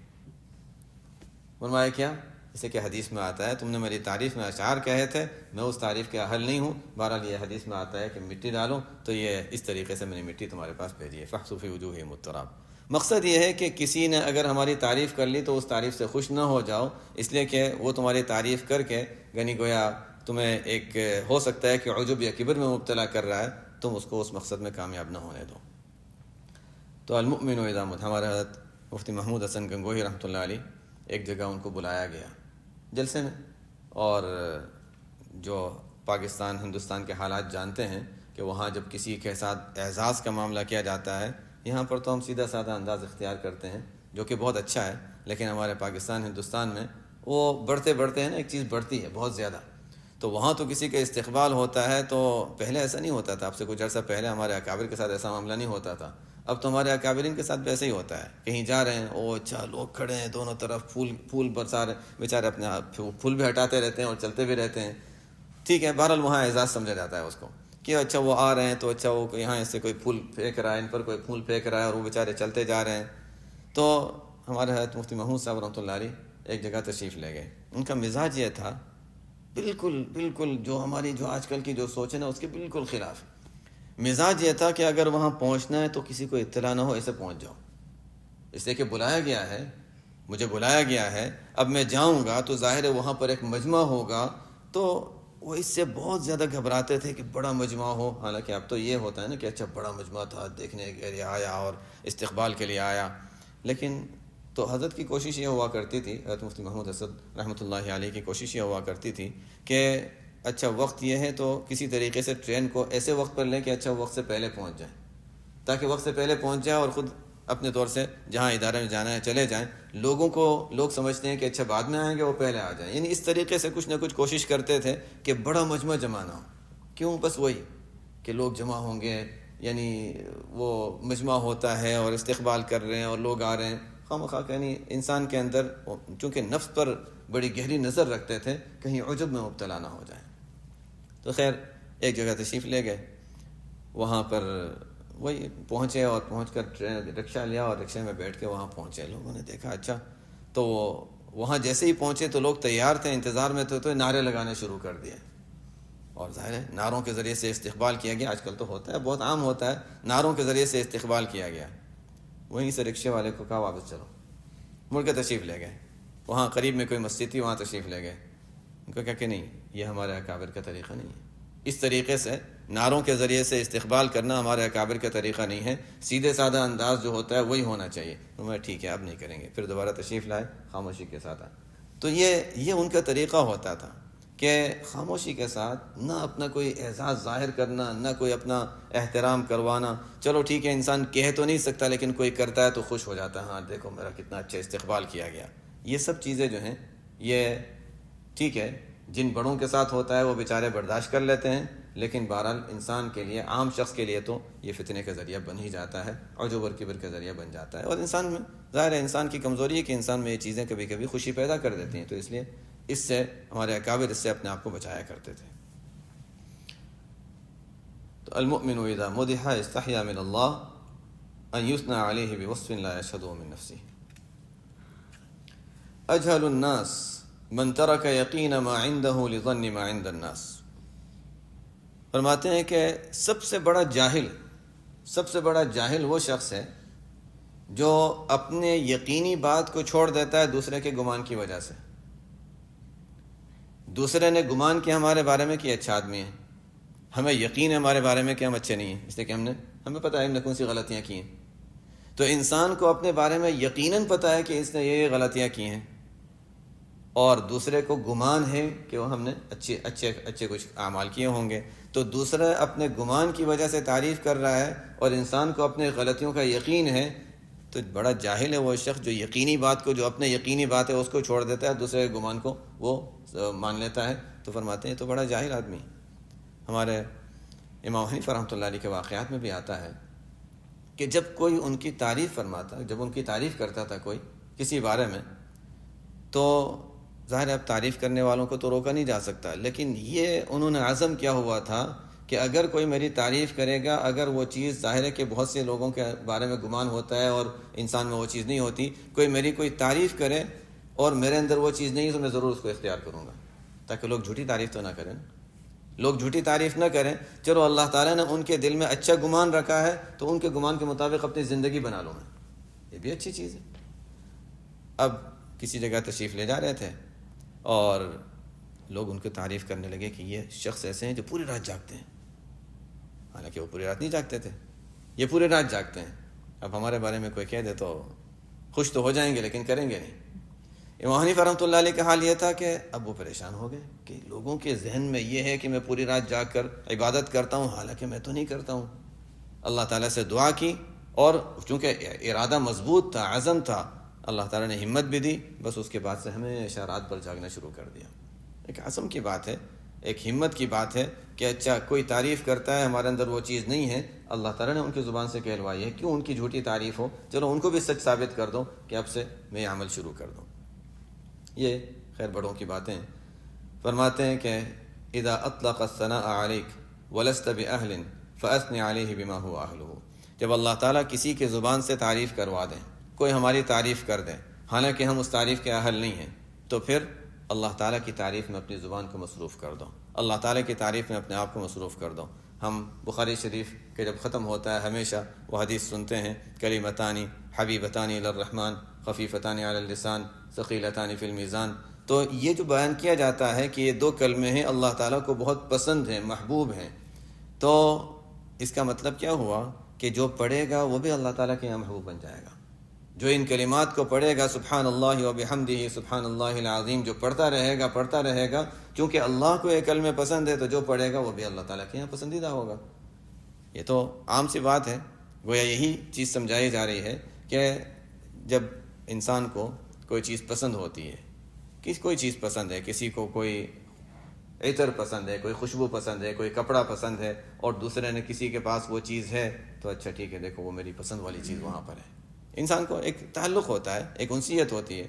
فرمایا کیا؟ جیسے کہ حدیث میں آتا ہے تم نے میری تعریف میں اشعار کہے تھے، میں اس تعریف کے اہل نہیں ہوں. بہرحال یہ حدیث میں آتا ہے کہ مٹی ڈالو، تو یہ اس طریقے سے میں نے مٹی تمہارے پاس بھیجی ہے. فاحثوا فی وجوہہم التراب. مقصد یہ ہے کہ کسی نے اگر ہماری تعریف کر لی تو اس تعریف سے خوش نہ ہو جاؤ، اس لیے کہ وہ تمہاری تعریف کر کے یعنی گویا تمہیں ایک ہو سکتا ہے کہ عجب یا کبر میں مبتلا کر رہا ہے، تم اس کو اس مقصد میں کامیاب نہ ہونے دو. تو المؤمن اذا ہمارے حضرت مفتی محمود حسن گنگوہی رحمۃ اللہ علیہ، ایک جگہ ان کو بلایا گیا جلسے میں، اور جو پاکستان ہندوستان کے حالات جانتے ہیں کہ وہاں جب کسی کے ساتھ اعزاز کا معاملہ کیا جاتا ہے، یہاں پر تو ہم سیدھا سادہ انداز اختیار کرتے ہیں جو کہ بہت اچھا ہے، لیکن ہمارے پاکستان ہندوستان میں وہ بڑھتے ہیں نا، ایک چیز بڑھتی ہے بہت زیادہ. تو وہاں تو کسی کا استقبال ہوتا ہے تو پہلے ایسا نہیں ہوتا تھا، اب سے کچھ عرصہ پہلے ہمارے اکابر کے ساتھ ایسا معاملہ نہیں ہوتا تھا. اب تو ہمارے اکابرین کے ساتھ بھی ایسے ہی ہوتا ہے، کہیں جا رہے ہیں او اچھا لوگ کھڑے ہیں دونوں طرف، پھول برسا رہے، بیچارے اپنے پھول بھی ہٹاتے رہتے ہیں اور چلتے بھی رہتے ہیں. ٹھیک ہے، بہرحال وہاں اعزاز سمجھا جاتا ہے اس کو کہ اچھا وہ آ رہے ہیں تو اچھا وہ یہاں سے کوئی پھول پھینک رہا ہے، ان پر کوئی پھول پھینک رہا ہے اور وہ بیچارے چلتے جا رہے ہیں. تو ہمارے حضرت مفتی محمود صاحب رحمۃ اللہ علیہ ایک جگہ تشریف لے گئے. ان کا مزاج یہ تھا بالکل جو ہماری جو آج کل کی جو سوچ ہے نا اس کے بالکل خلاف. مزاج یہ تھا کہ اگر وہاں پہنچنا ہے تو کسی کو اطلاع نہ ہو، ایسے پہنچ جاؤ، اس لیے کہ بلایا گیا ہے، مجھے بلایا گیا ہے، اب میں جاؤں گا تو ظاہر ہے وہاں پر ایک مجمع ہوگا. تو وہ اس سے بہت زیادہ گھبراتے تھے کہ بڑا مجمع ہو. حالانکہ اب تو یہ ہوتا ہے نا کہ اچھا بڑا مجمع تھا، دیکھنے کے لیے آیا اور استقبال کے لیے آیا. لیکن تو حضرت کی کوشش یہ ہوا کرتی تھی، حضرت مفتی محمود حسن رحمۃ اللہ علیہ کی کوشش یہ ہوا کرتی تھی کہ اچھا وقت یہ ہے تو کسی طریقے سے ٹرین کو ایسے وقت پر لیں کہ اچھا وقت سے پہلے پہنچ جائیں، تاکہ وقت سے پہلے پہنچ جائیں اور خود اپنے طور سے جہاں ادارے میں جانا ہے چلے جائیں. لوگ سمجھتے ہیں کہ اچھا بعد میں آئیں گے، وہ پہلے آ جائیں. یعنی اس طریقے سے کچھ نہ کچھ کوشش کرتے تھے کہ بڑا مجمع جمع نہ ہو. کیوں؟ بس وہی کہ لوگ جمع ہوں گے، یعنی وہ مجمع ہوتا ہے اور استقبال کر رہے ہیں اور لوگ آ رہے ہیں. خواہ یعنی انسان کے اندر چونکہ نفس پر بڑی گہری نظر رکھتے تھے، کہیں عجب میں مبتلا نہ ہو جائیں. تو خیر ایک جگہ تشریف لے گئے، وہاں پر وہی پہنچے اور پہنچ کر رکشہ لیا اور رکشے میں بیٹھ کے وہاں پہنچے. لوگوں نے دیکھا اچھا، تو وہاں جیسے ہی پہنچے تو لوگ تیار تھے، انتظار میں تھے، تو نعرے لگانے شروع کر دیے. اور ظاہر ہے نعروں کے ذریعے سے استقبال کیا گیا. آج کل تو ہوتا ہے، بہت عام ہوتا ہے، نعروں کے ذریعے سے استقبال کیا گیا. وہیں سے رکشے والے کو کہا واپس چلو، مڑ کے تشریف لے گئے. وہاں قریب میں کوئی مسجد تھی، وہاں تشریف لے گئے. ان کو کہا کہ نہیں، یہ ہمارے اکابر کا طریقہ نہیں ہے. اس طریقے سے نعروں کے ذریعے سے استقبال کرنا ہمارے اکابر کا طریقہ نہیں ہے. سیدھے سادہ انداز جو ہوتا ہے وہی ہونا چاہیے. تو میں ٹھیک ہے اب نہیں کریں گے. پھر دوبارہ تشریف لائے، خاموشی کے ساتھ آئے. تو یہ ان کا طریقہ ہوتا تھا کہ خاموشی کے ساتھ نہ اپنا کوئی اعزاز ظاہر کرنا، نہ کوئی اپنا احترام کروانا. چلو ٹھیک ہے انسان کہہ تو نہیں سکتا، لیکن کوئی کرتا ہے تو خوش ہو جاتا ہے، ہاں دیکھو میرا کتنا اچھا استقبال کیا گیا. یہ سب چیزیں جو ہیں یہ ٹھیک ہے، جن بڑوں کے ساتھ ہوتا ہے وہ بیچارے برداشت کر لیتے ہیں، لیکن بہرحال انسان کے لیے، عام شخص کے لیے تو یہ فتنے کا ذریعہ بن ہی جاتا ہے، عجب اور کبر کا ذریعہ بن جاتا ہے. اور انسان میں ظاہر ہے انسان کی کمزوری ہے کہ انسان میں یہ چیزیں کبھی کبھی خوشی پیدا کر دیتی ہیں. تو اس لیے اس سے ہمارے اکابر اس سے اپنے آپ کو بچایا کرتے تھے. تو المؤمن اذا مدح استحیا من اللہ ان یثنى علیہ بوصف لا یشهده من نفسه. اجهل الناس من ترک یقین ما عنده لظن ما عند الناس. فرماتے ہیں کہ سب سے بڑا جاہل وہ شخص ہے جو اپنے یقینی بات کو چھوڑ دیتا ہے دوسرے کے گمان کی وجہ سے. دوسرے نے گمان کیا ہمارے بارے میں کہ اچھا آدمی ہے، ہمیں یقین ہے ہمارے بارے میں کہ ہم اچھے نہیں ہیں، اس لیے کہ ہمیں پتہ ہے ہم نے کون سی غلطیاں کی ہیں. تو انسان کو اپنے بارے میں یقیناً پتہ ہے کہ اس نے یہ غلطیاں کی ہیں، اور دوسرے کو گمان ہے کہ وہ ہم نے اچھے کچھ اعمال کیے ہوں گے. تو دوسرا اپنے گمان کی وجہ سے تعریف کر رہا ہے اور انسان کو اپنے غلطیوں کا یقین ہے. تو بڑا جاہل ہے وہ شخص جو یقینی بات کو، جو اپنے یقینی بات ہے اس کو چھوڑ دیتا ہے، دوسرے کے گمان کو وہ مان لیتا ہے. تو فرماتے ہیں تو بڑا جاہل آدمی. ہمارے امام حنیفہ رحمۃ اللہ علیہ کے واقعات میں بھی آتا ہے کہ جب کوئی ان کی تعریف فرماتا، جب ان کی تعریف کرتا تھا کوئی کسی بارے میں، تو ظاہر ہے اب تعریف کرنے والوں کو تو روکا نہیں جا سکتا، لیکن یہ انہوں نے عزم کیا ہوا تھا کہ اگر کوئی میری تعریف کرے گا، اگر وہ چیز، ظاہر ہے کہ بہت سے لوگوں کے بارے میں گمان ہوتا ہے اور انسان میں وہ چیز نہیں ہوتی، کوئی تعریف کرے اور میرے اندر وہ چیز نہیں ہے تو میں ضرور اس کو اختیار کروں گا، تاکہ لوگ جھوٹی تعریف تو نہ کریں. لوگ جھوٹی تعریف نہ کریں. چلو اللہ تعالیٰ نے ان کے دل میں اچھا گمان رکھا ہے تو ان کے گمان کے مطابق اپنی زندگی بنا لوں میں، یہ بھی اچھی چیز ہے. اب کسی جگہ تشریف لے جا رہے تھے اور لوگ ان کو تعریف کرنے لگے کہ یہ شخص ایسے ہیں جو پوری رات جاگتے ہیں، حالانکہ وہ پوری رات نہیں جاگتے تھے، یہ پوری رات جاگتے ہیں. اب ہمارے بارے میں کوئی کہہ دے تو خوش تو ہو جائیں گے لیکن کریں گے نہیں. امام حنیفہ رحمۃ اللہ علیہ کا حال یہ تھا کہ اب وہ پریشان ہو گئے کہ لوگوں کے ذہن میں یہ ہے کہ میں پوری رات جاگ کر عبادت کرتا ہوں، حالانکہ میں تو نہیں کرتا ہوں. اللہ تعالیٰ سے دعا کی اور چونکہ ارادہ مضبوط تھا، عزم تھا، اللہ تعالیٰ نے ہمت بھی دی. بس اس کے بعد سے ہمیشہ رات بھر جاگنا شروع کر دیا. ایک عزم کی بات ہے، ایک ہمت کی بات ہے کہ اچھا کوئی تعریف کرتا ہے ہمارے اندر وہ چیز نہیں ہے، اللہ تعالیٰ نے ان کی زبان سے کہلوائی ہے، کیوں ان کی جھوٹی تعریف ہو، چلو ان کو بھی سچ ثابت کر دو کہ اب سے میں یہ عمل شروع کر دوں. یہ خیر بڑوں کی باتیں. فرماتے ہیں کہ اذا اطلق الثناء علیک ولست باہل فاثنی علیہ بما هو اہلہ. جب اللہ تعالیٰ کسی کے زبان سے تعریف کروا دیں، کوئی ہماری تعریف کر دیں حالانکہ ہم اس تعریف کے اہل نہیں ہیں، تو پھر اللہ تعالیٰ کی تعریف میں اپنی زبان کو مصروف کر دو، اللہ تعالیٰ کی تعریف میں اپنے آپ کو مصروف کر دو. ہم بخاری شریف کے جب ختم ہوتا ہے ہمیشہ وہ حدیث سنتے ہیں، کلمتان حبیبتان الی الرحمن خفیفتان علی اللسان ثقیلتان فی المیزان. تو یہ جو بیان کیا جاتا ہے کہ یہ دو کلمے ہیں اللہ تعالیٰ کو بہت پسند ہیں، محبوب ہیں، تو اس کا مطلب کیا ہوا کہ جو پڑھے گا وہ بھی اللہ تعالیٰ کے یہاں محبوب بن جائے گا. جو ان کلمات کو پڑھے گا، سبحان اللہ و بحمدہ سبحان اللہ العظیم، جو پڑھتا رہے گا کیونکہ اللہ کو یہ کلمے پسند ہے، تو جو پڑھے گا وہ بھی اللہ تعالیٰ کے یہاں پسندیدہ ہوگا. یہ تو عام سی بات ہے. گویا یہی چیز سمجھائی جا رہی ہے کہ جب انسان کو کوئی چیز پسند ہوتی ہے، کوئی چیز پسند ہے، کسی کو کوئی عطر پسند ہے، کوئی خوشبو پسند ہے، کوئی کپڑا پسند ہے، اور دوسرے نے کسی کے پاس وہ چیز ہے تو اچھا ٹھیک ہے، دیکھو وہ میری پسند والی چیز وہاں پر ہے. انسان کو ایک تعلق ہوتا ہے، ایک انسیت ہوتی ہے.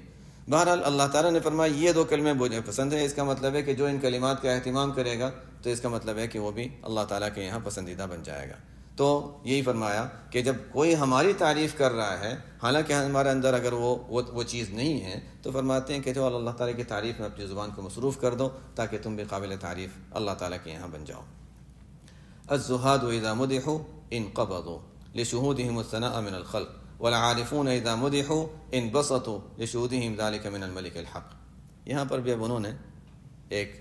بہرحال اللہ تعالیٰ نے فرمایا یہ دو کلمے مجھے پسند ہے، اس کا مطلب ہے کہ جو ان کلمات کا اہتمام کرے گا تو اس کا مطلب ہے کہ وہ بھی اللہ تعالیٰ کے یہاں پسندیدہ بن جائے گا. تو یہی فرمایا کہ جب کوئی ہماری تعریف کر رہا ہے حالانکہ ہمارے اندر اگر وہ چیز نہیں ہے، تو فرماتے ہیں کہ جو اللہ تعالیٰ کی تعریف میں اپنی زبان کو مصروف کر دو تاکہ تم بھی قابل تعریف اللہ تعالیٰ کے یہاں بن جاؤ. الزہاد اذا مدحوا انقبضوا لشہودہم الثناء من الخلق والعارفون اذا مدحوا انبسطوا لشہودہم ذلك من الملک الحق. یہاں پر بھی اب انہوں نے ایک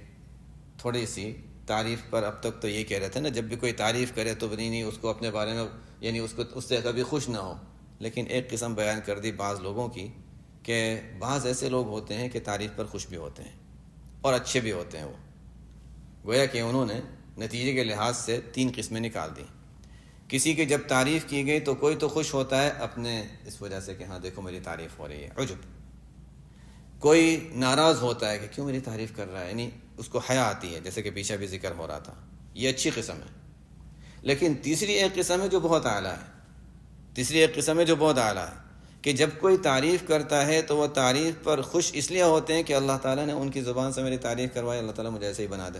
تھوڑی سی تعریف پر، اب تک تو یہ کہہ رہے تھے نا جب بھی کوئی تعریف کرے تو نہیں اس کو اپنے بارے میں، یعنی اس سے کبھی خوش نہ ہو، لیکن ایک قسم بیان کر دی بعض لوگوں کی کہ بعض ایسے لوگ ہوتے ہیں کہ تعریف پر خوش بھی ہوتے ہیں اور اچھے بھی ہوتے ہیں. وہ گویا کہ انہوں نے نتیجے کے لحاظ سے 3 قسمیں نکال دیں. کسی کی جب تعریف کی گئی تو کوئی تو خوش ہوتا ہے اپنے اس وجہ سے کہ ہاں دیکھو میری تعریف ہو رہی ہے، عجب. کوئی ناراض ہوتا ہے کہ کیوں میری تعریف کر رہا ہے، یعنی اس کو حیا آتی ہے، جیسے کہ پیچھے بھی ذکر ہو رہا تھا. یہ اچھی قسم ہے. لیکن تیسری ایک قسم ہے جو بہت اعلیٰ ہے، کہ جب کوئی تعریف کرتا ہے تو وہ تعریف پر خوش اس لیے ہوتے ہیں کہ اللہ تعالیٰ نے ان کی زبان سے میری تعریف کروائی، اللہ تعالیٰ مجھے ایسے ہی بنا دے.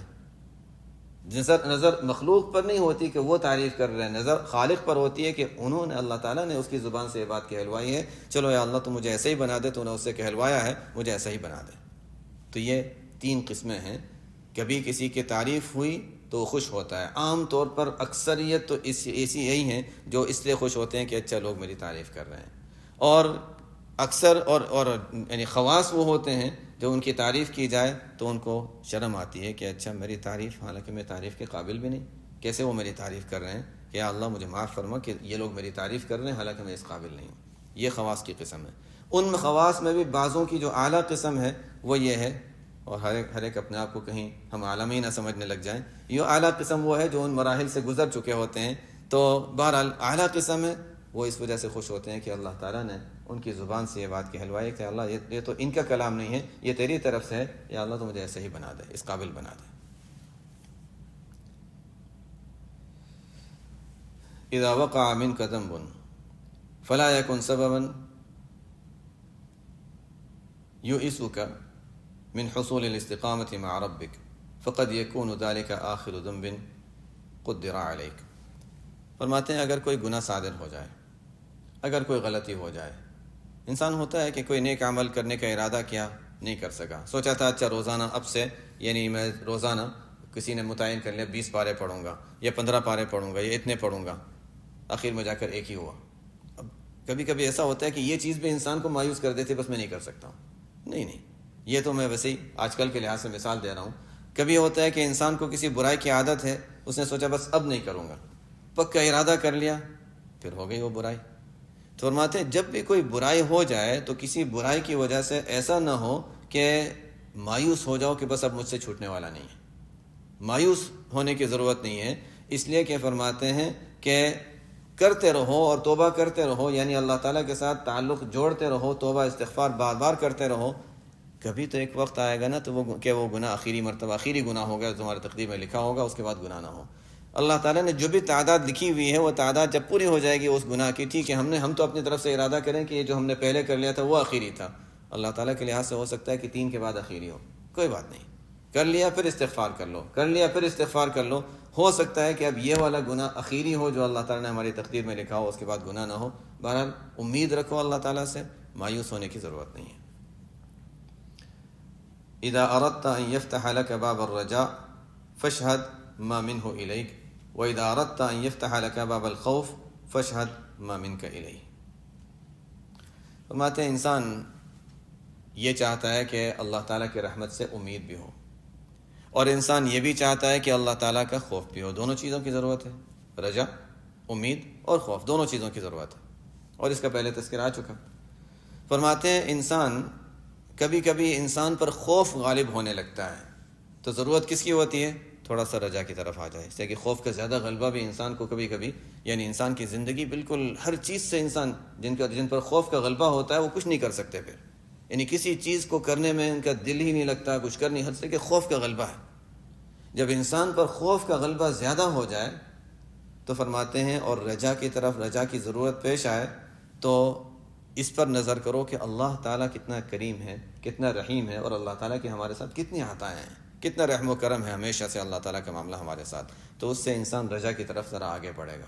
نظر مخلوق پر نہیں ہوتی کہ وہ تعریف کر رہے ہیں، نظر خالق پر ہوتی ہے کہ انہوں نے، اللہ تعالیٰ نے اس کی زبان سے یہ بات کہلوائی ہے، چلو یا اللہ تو مجھے ایسے ہی بنا دے، تو نے اس سے کہلوایا ہے، مجھے ایسا ہی بنا دے۔ تو یہ 3 قسمیں ہیں۔ کبھی کسی کی تعریف ہوئی تو وہ خوش ہوتا ہے، عام طور پر اکثریت تو ایسی یہی ہیں جو اس لیے خوش ہوتے ہیں کہ اچھا لوگ میری تعریف کر رہے ہیں، اور اکثر اور یعنی خواص وہ ہوتے ہیں جو ان کی تعریف کی جائے تو ان کو شرم آتی ہے کہ اچھا میری تعریف، حالانکہ میں تعریف کے قابل بھی نہیں، کیسے وہ میری تعریف کر رہے ہیں، کہ یا اللہ مجھے معاف فرما کہ یہ لوگ میری تعریف کر رہے ہیں حالانکہ میں اس قابل نہیں ہوں۔ یہ خواص کی قسم ہے۔ ان خواص میں بھی بعضوں کی جو اعلیٰ قسم ہے وہ یہ ہے، اور ہر ایک اپنے آپ کو کہیں ہم عالم ہی نہ سمجھنے لگ جائیں، یہ اعلیٰ قسم وہ ہے جو ان مراحل سے گزر چکے ہوتے ہیں۔ تو بہرحال اعلیٰ قسم ہے، وہ اس وجہ سے خوش ہوتے ہیں کہ اللہ تعالیٰ نے ان کی زبان سے یہ بات کہلوائی کہ اللہ یہ تو ان کا کلام نہیں ہے، یہ تیری طرف سے ہے، یا اللہ تو مجھے ایسے ہی بنا دے، اس قابل بنا دے۔ اذا وقع منك ذنب فلا يكن سببا يؤسك من حصول الاستقامة مع ربك فقد يكون ذلك آخر ذنب قدر عليك۔ فرماتے ہیں اگر کوئی گناہ صادر ہو جائے، اگر کوئی غلطی ہو جائے، انسان ہوتا ہے کہ کوئی نیک عمل کرنے کا ارادہ کیا، نہیں کر سکا، سوچا تھا اچھا روزانہ اب سے یعنی میں روزانہ کسی نے متعین کر لیا 20 پارے پڑھوں گا یا 15 پارے پڑھوں گا یا اتنے پڑھوں گا، آخر میں جا کر ایک ہی ہوا۔ اب کبھی کبھی ایسا ہوتا ہے کہ یہ چیز بھی انسان کو مایوس کر دیتی، بس میں نہیں کر سکتا ہوں۔ نہیں، یہ تو میں ویسے ہی آج کل کے لحاظ سے مثال دے رہا ہوں۔ کبھی ہوتا ہے کہ انسان کو کسی برائی کی عادت ہے، اس نے سوچا بس اب نہیں کروں گا، پکا ارادہ کر لیا، پھر ہو گئی وہ برائی۔ تو فرماتے ہیں جب بھی کوئی برائی ہو جائے تو کسی برائی کی وجہ سے ایسا نہ ہو کہ مایوس ہو جاؤ کہ بس اب مجھ سے چھوٹنے والا نہیں ہے۔ مایوس ہونے کی ضرورت نہیں ہے، اس لیے کہ فرماتے ہیں کہ کرتے رہو اور توبہ کرتے رہو، یعنی اللہ تعالیٰ کے ساتھ تعلق جوڑتے رہو، توبہ استغفار بار بار کرتے رہو۔ کبھی تو ایک وقت آئے گا نا تو وہ گناہ آخری مرتبہ آخری گناہ ہوگا، تمہارے تقدیر میں لکھا ہوگا، اس کے بعد گناہ نہ ہو۔ اللہ تعالیٰ نے جو بھی تعداد لکھی ہوئی ہے وہ تعداد جب پوری ہو جائے گی اس گناہ کی، ٹھیک ہے ہم تو اپنی طرف سے ارادہ کریں کہ یہ جو ہم نے پہلے کر لیا تھا وہ آخری تھا، اللہ تعالیٰ کے لحاظ سے ہو سکتا ہے کہ 3 کے بعد آخری ہو، کوئی بات نہیں، کر لیا پھر استغفار کر لو، کر لیا پھر استغفار کر لو۔ ہو سکتا ہے کہ اب یہ والا گناہ آخری ہو جو اللہ تعالیٰ نے ہماری تقدیر میں لکھا ہو، اس کے بعد گناہ نہ ہو۔ بہرحال امید رکھو اللہ تعالیٰ سے، مایوس ہونے کی ضرورت نہیں ہے۔ اذا اردت ان يفتح لك باب الرجاء فاشهد ما منه اليك واذا اردت ان يفتح لك باب الخوف فاشهد ما منك اليه۔ فرماتے ہیں انسان یہ چاہتا ہے کہ اللہ تعالیٰ کی رحمت سے امید بھی ہو، اور انسان یہ بھی چاہتا ہے کہ اللہ تعالیٰ کا خوف بھی ہو۔ دونوں چیزوں کی ضرورت ہے، رجا، امید اور خوف، دونوں چیزوں کی ضرورت ہے، اور اس کا پہلے تذکرہ آ چکا۔ فرماتے ہیں انسان کبھی کبھی انسان پر خوف غالب ہونے لگتا ہے تو ضرورت کس کی ہوتی ہے؟ تھوڑا سا رجا کی طرف آ جائے، اس لیے کہ خوف کا زیادہ غلبہ بھی انسان کو کبھی کبھی، یعنی انسان کی زندگی بالکل ہر چیز سے انسان جن پر خوف کا غلبہ ہوتا ہے وہ کچھ نہیں کر سکتے، پھر یعنی کسی چیز کو کرنے میں ان کا دل ہی نہیں لگتا، کچھ کر نہیں، ہر سے کہ خوف کا غلبہ ہے۔ جب انسان پر خوف کا غلبہ زیادہ ہو جائے تو فرماتے ہیں اور رجا کی طرف، رجا کی ضرورت پیش آئے تو اس پر نظر کرو کہ اللہ تعالیٰ کتنا کریم ہے، کتنا رحیم ہے، اور اللہ تعالیٰ کی ہمارے ساتھ کتنی عطائیں ہیں، کتنا رحم و کرم ہے ہمیشہ سے اللہ تعالیٰ کا معاملہ ہمارے ساتھ، تو اس سے انسان رجا کی طرف ذرا آگے بڑھے گا۔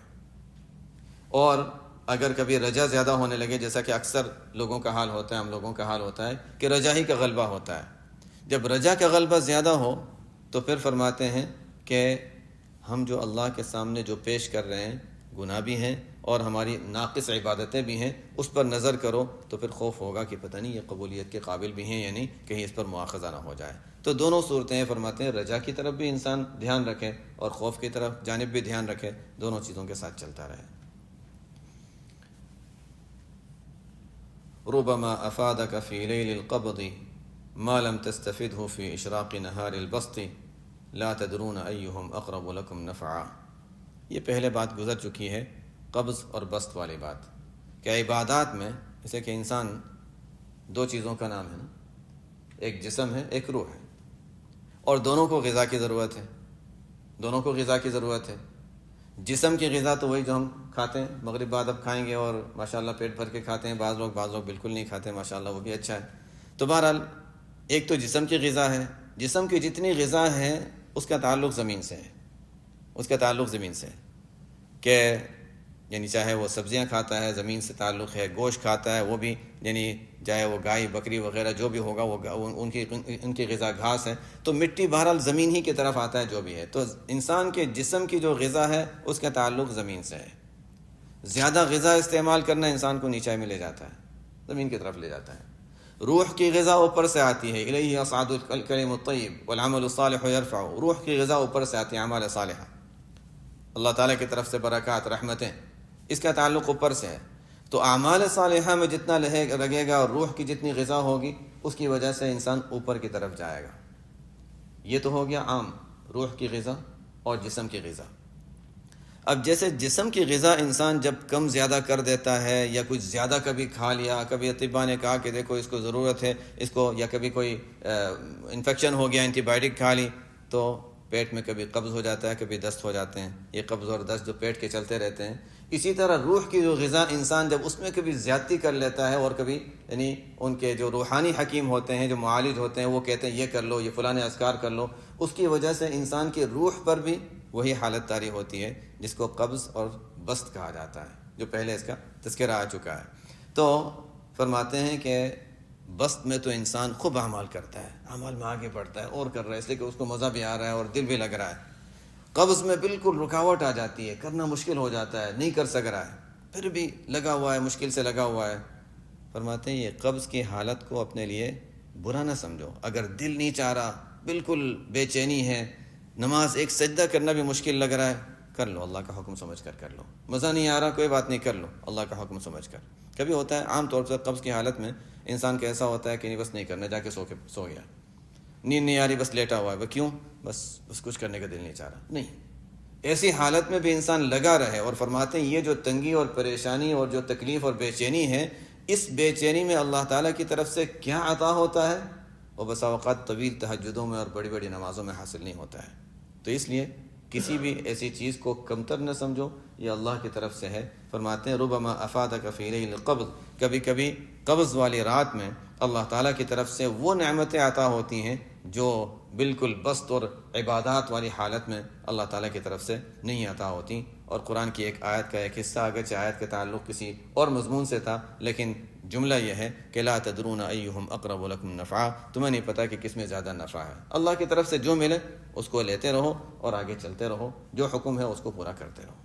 اور اگر کبھی رجا زیادہ ہونے لگے، جیسا کہ اکثر لوگوں کا حال ہوتا ہے، ہم لوگوں کا حال ہوتا ہے کہ رجا ہی کا غلبہ ہوتا ہے، جب رجا کا غلبہ زیادہ ہو تو پھر فرماتے ہیں کہ ہم جو اللہ کے سامنے جو پیش کر رہے ہیں گناہ بھی ہیں اور ہماری ناقص عبادتیں بھی ہیں، اس پر نظر کرو تو پھر خوف ہوگا کہ پتہ نہیں یہ قبولیت کے قابل بھی ہیں یا نہیں، کہیں اس پر مواخذہ نہ ہو جائے۔ تو دونوں صورتیں فرماتے ہیں رجا کی طرف بھی انسان دھیان رکھے اور خوف کی طرف جانب بھی دھیان رکھے، دونوں چیزوں کے ساتھ چلتا رہے۔ ربما افادك في ليل القبض ما لم تستفده في اشراق نهار البسط لا تدرون ايهم اقرب لكم نفعا۔ یہ پہلے بات گزر چکی ہے، قبض اور بسط والی بات، کہ عبادات میں جیسے کہ انسان 2 چیزوں کا نام ہے نا، ایک جسم ہے ایک روح ہے، اور دونوں کو غذا کی ضرورت ہے، دونوں کو غذا کی ضرورت ہے۔ جسم کی غذا تو وہی جو ہم کھاتے ہیں، مغرب بعد اب کھائیں گے اور ماشاءاللہ پیٹ بھر کے کھاتے ہیں، بعض لوگ بالکل نہیں کھاتے، ماشاءاللہ وہ بھی اچھا ہے۔ تو بہرحال ایک تو جسم کی غذا ہے، جسم کی جتنی غذا ہے اس کا تعلق زمین سے ہے، اس کا تعلق زمین سے ہے کہ یعنی چاہے وہ سبزیاں کھاتا ہے زمین سے تعلق ہے، گوشت کھاتا ہے وہ بھی یعنی چاہے وہ گائے بکری وغیرہ جو بھی ہوگا وہ ان کی غذا گھاس ہے، تو مٹی بہرحال زمین ہی کی طرف آتا ہے جو بھی ہے. تو انسان کے جسم کی جو غذا ہے اس کا تعلق زمین سے ہے. زیادہ غذا استعمال کرنا انسان کو نیچے میں لے جاتا ہے، زمین کی طرف لے جاتا ہے. روح کی غذا اوپر سے آتی ہے، الیہ یصعد الکلم الطیب والعمل الصالح یرفع. روح کی غذا اوپر سے آتی ہے، اعمال صالحہ، اللہ تعالیٰ کی طرف سے برکات رحمتیں، اس کا تعلق اوپر سے ہے. تو اعمال صالحہ میں جتنا لگے گا اور روح کی جتنی غذا ہوگی اس کی وجہ سے انسان اوپر کی طرف جائے گا. یہ تو ہو گیا عام روح کی غذا اور جسم کی غذا. اب جیسے جسم کی غذا انسان جب کم زیادہ کر دیتا ہے یا کچھ زیادہ کبھی کھا لیا، کبھی اطباء نے کہا کہ دیکھو اس کو ضرورت ہے اس کو، یا کبھی کوئی انفیکشن ہو گیا اینٹی بائیوٹک کھا لی تو پیٹ میں کبھی قبض ہو جاتا ہے، کبھی دست ہو جاتے ہیں. یہ قبض اور دست جو پیٹ کے چلتے رہتے ہیں. اسی طرح روح کی جو غذا انسان جب اس میں کبھی زیادتی کر لیتا ہے اور کبھی یعنی ان کے جو روحانی حکیم ہوتے ہیں جو معالج ہوتے ہیں وہ کہتے ہیں یہ کر لو، یہ فلاں اذکار کر لو، اس کی وجہ سے انسان کی روح پر بھی وہی حالت طاری ہوتی ہے جس کو قبض اور بست کہا جاتا ہے، جو پہلے اس کا تذکرہ آ چکا ہے. تو فرماتے ہیں کہ بست میں تو انسان خوب اعمال کرتا ہے، اعمال میں آگے بڑھتا ہے اور کر رہا ہے اس لیے کہ اس کو مزہ بھی آ رہا ہے اور دل بھی لگ رہا ہے. قبض میں بالکل رکاوٹ آ جاتی ہے، کرنا مشکل ہو جاتا ہے، نہیں کر سک رہا ہے، پھر بھی لگا ہوا ہے، مشکل سے لگا ہوا ہے. فرماتے ہیں یہ قبض کی حالت کو اپنے لیے برا نہ سمجھو. اگر دل نہیں چاہ رہا، بالکل بے چینی ہے، نماز ایک سجدہ کرنا بھی مشکل لگ رہا ہے، کر لو، اللہ کا حکم سمجھ کر کر لو. مزہ نہیں آ رہا کوئی بات نہیں، کر لو اللہ کا حکم سمجھ کر. کبھی ہوتا ہے عام طور پر قبض کی حالت میں انسان کا ایسا ہوتا ہے کہ نہیں بس نہیں کرنا، جا کے سو گیا، نیند نہیں آ رہی بس لیٹا ہوا ہے. کیوں؟ بس کچھ کرنے کا دل نہیں چاہ رہا. نہیں، ایسی حالت میں بھی انسان لگا رہے. اور فرماتے ہیں یہ جو تنگی اور پریشانی اور جو تکلیف اور بے چینی ہے، اس بے چینی میں اللہ تعالیٰ کی طرف سے کیا عطا ہوتا ہے وہ بسا اوقات طویل تہجدوں میں اور بڑی بڑی نمازوں میں حاصل نہیں ہوتا ہے. تو اس لیے کسی بھی ایسی چیز کو کمتر نہ سمجھو، یہ اللہ کی طرف سے ہے. فرماتے ہیں ربما افادک فی لیل القبض، کبھی کبھی قبض والی رات میں اللہ تعالیٰ کی طرف سے وہ نعمتیں عطا ہوتی ہیں جو بالکل بست اور عبادات والی حالت میں اللہ تعالیٰ کی طرف سے نہیں عطا ہوتی. اور قرآن کی ایک آیت کا ایک حصہ، اگرچہ آیت کا تعلق کسی اور مضمون سے تھا لیکن جملہ یہ ہے کہ لا تدرون ایہم اقرب لکم نفعا، تمہیں نہیں پتہ کہ کس میں زیادہ نفع ہے. اللہ کی طرف سے جو ملے اس کو لیتے رہو اور آگے چلتے رہو، جو حکم ہے اس کو پورا کرتے رہو.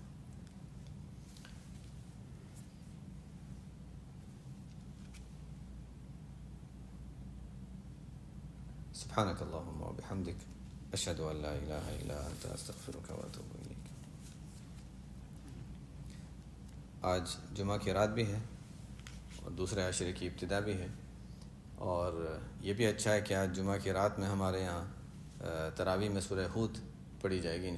سبحانک اللہم و بحمدک، اشہد ان لا الہ الا انت، استغفرک و اتوب الیک. آج جمعہ کی رات بھی ہے اور دوسرے عشرے کی ابتدا بھی ہے، اور یہ بھی اچھا ہے کہ آج جمعہ کی رات میں ہمارے یہاں تراویح میں سورہ ہود پڑھی جائے گی.